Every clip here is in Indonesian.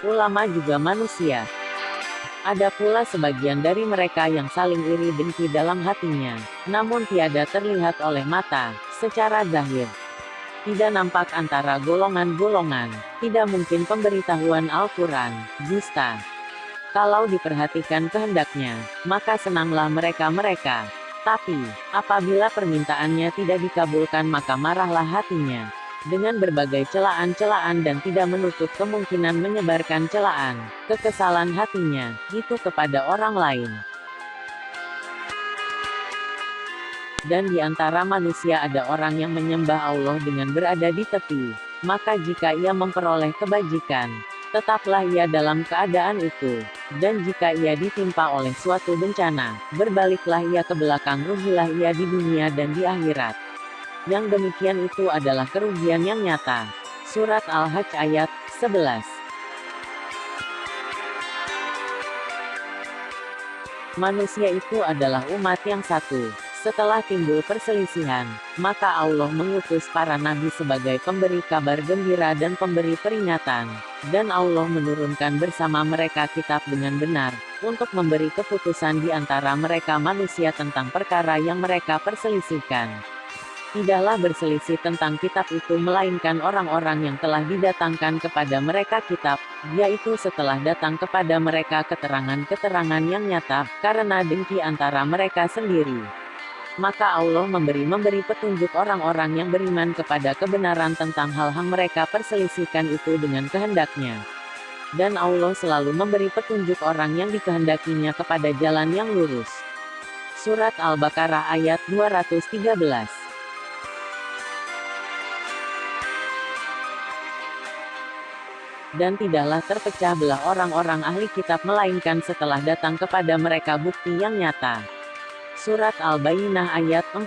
ulama juga manusia. Ada pula sebagian dari mereka yang saling iri dengki dalam hatinya, namun tiada terlihat oleh mata, secara zahir. Tidak nampak antara golongan-golongan, tidak mungkin pemberitahuan Al-Quran, dusta. Kalau diperhatikan kehendaknya, maka senanglah mereka-mereka. Tapi, apabila permintaannya tidak dikabulkan maka marahlah hatinya. Dengan berbagai celaan-celaan dan tidak menutup kemungkinan menyebarkan celaan, kekesalan hatinya, itu kepada orang lain. Dan di antara manusia ada orang yang menyembah Allah dengan berada di tepi. Maka jika ia memperoleh kebajikan, tetaplah ia dalam keadaan itu. Dan jika ia ditimpa oleh suatu bencana, berbaliklah ia ke belakang, rugilah ia di dunia dan di akhirat. Yang demikian itu adalah kerugian yang nyata. Surat Al-Hajj ayat 11. Manusia itu adalah umat yang satu. Setelah timbul perselisihan, maka Allah mengutus para nabi sebagai pemberi kabar gembira dan pemberi peringatan. Dan Allah menurunkan bersama mereka kitab dengan benar, untuk memberi keputusan di antara mereka manusia tentang perkara yang mereka perselisihkan. Tidaklah berselisih tentang kitab itu melainkan orang-orang yang telah didatangkan kepada mereka kitab, yaitu setelah datang kepada mereka keterangan-keterangan yang nyata, karena dengki antara mereka sendiri. Maka Allah memberi petunjuk orang-orang yang beriman kepada kebenaran tentang hal-hal mereka perselisihkan itu dengan kehendaknya. Dan Allah selalu memberi petunjuk orang yang dikehendakinya kepada jalan yang lurus. Surat Al-Baqarah ayat 213. Dan tidaklah terpecah belah orang-orang ahli kitab melainkan setelah datang kepada mereka bukti yang nyata. Surat Al-Bayyinah ayat 4.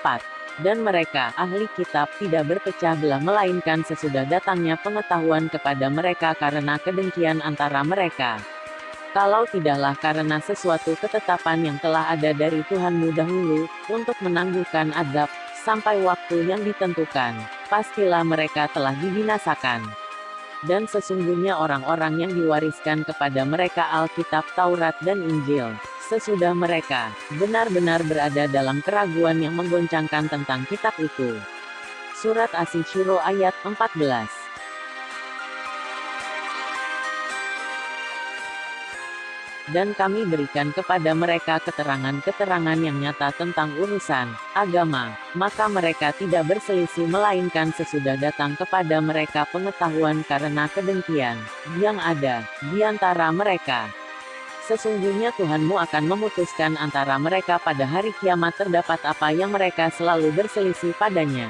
Dan mereka, ahli kitab, tidak berpecah belah melainkan sesudah datangnya pengetahuan kepada mereka karena kedengkian antara mereka. Kalau tidaklah karena sesuatu ketetapan yang telah ada dari Tuhanmu dahulu, untuk menangguhkan azab, sampai waktu yang ditentukan, pastilah mereka telah dibinasakan. Dan sesungguhnya orang-orang yang diwariskan kepada mereka Alkitab Taurat dan Injil, sesudah mereka, benar-benar berada dalam keraguan yang menggoncangkan tentang kitab itu. Surat Asy-Syura ayat 14. Dan kami berikan kepada mereka keterangan-keterangan yang nyata tentang urusan agama, maka mereka tidak berselisih melainkan sesudah datang kepada mereka pengetahuan karena kedengkian yang ada di antara mereka. Sesungguhnya Tuhanmu akan memutuskan antara mereka pada hari kiamat terdapat apa yang mereka selalu berselisih padanya.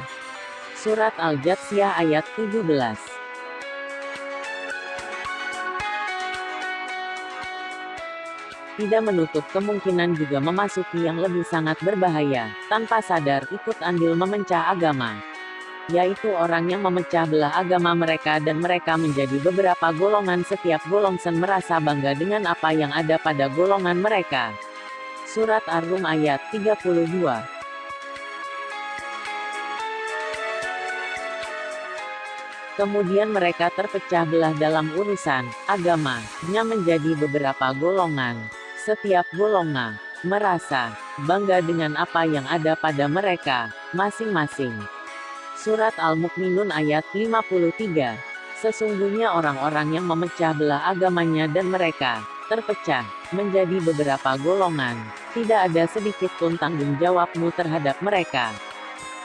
Surat Al-Jathiyah ayat 17. Tidak menutup kemungkinan juga memasuki yang lebih sangat berbahaya, tanpa sadar ikut andil memecah agama. Yaitu orang yang memecah belah agama mereka dan mereka menjadi beberapa golongan, setiap golongan merasa bangga dengan apa yang ada pada golongan mereka. Surat Ar-Rum ayat 32. Kemudian mereka terpecah belah dalam urusan agama-nya menjadi beberapa golongan. Setiap golongan merasa bangga dengan apa yang ada pada mereka masing-masing. Surat Al-Mukminun ayat 53. Sesungguhnya orang-orang yang memecah belah agamanya dan mereka terpecah menjadi beberapa golongan, tidak ada sedikit pun tanggung jawabmu terhadap mereka.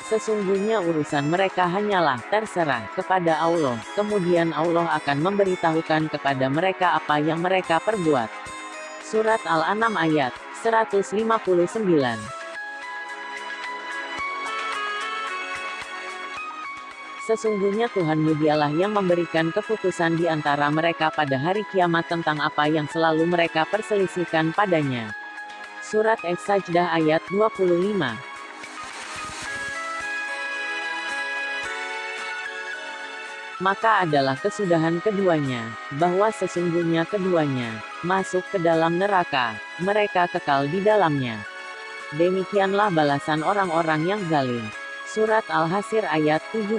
Sesungguhnya urusan mereka hanyalah terserah kepada Allah, kemudian Allah akan memberitahukan kepada mereka apa yang mereka perbuat. Surat Al-An'am ayat 159. Sesungguhnya Tuhanmu dialah yang memberikan keputusan di antara mereka pada hari kiamat tentang apa yang selalu mereka perselisihkan padanya. Surat As-Sajdah ayat 25. Maka adalah kesudahan keduanya, bahwa sesungguhnya keduanya masuk ke dalam neraka, mereka kekal di dalamnya. Demikianlah balasan orang-orang yang zalim. Surat Al-Hasyr ayat 17.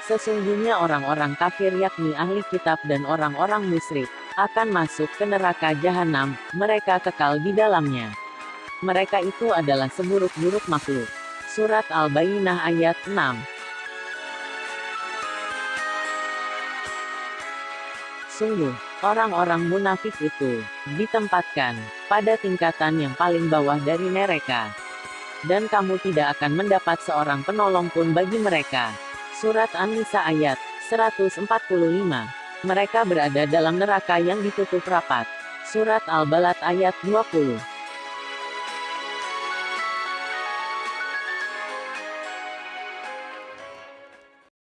Sesungguhnya orang-orang kafir yakni ahli kitab dan orang-orang musyrik, akan masuk ke neraka jahanam, mereka kekal di dalamnya. Mereka itu adalah seburuk-buruk makhluk. Surat Al-Bayyinah ayat 6. Sungguh, orang-orang munafik itu ditempatkan pada tingkatan yang paling bawah dari neraka. Dan kamu tidak akan mendapat seorang penolong pun bagi mereka. Surat An-Nisa ayat 145. Mereka berada dalam neraka yang ditutup rapat. Surat Al-Balad ayat 20.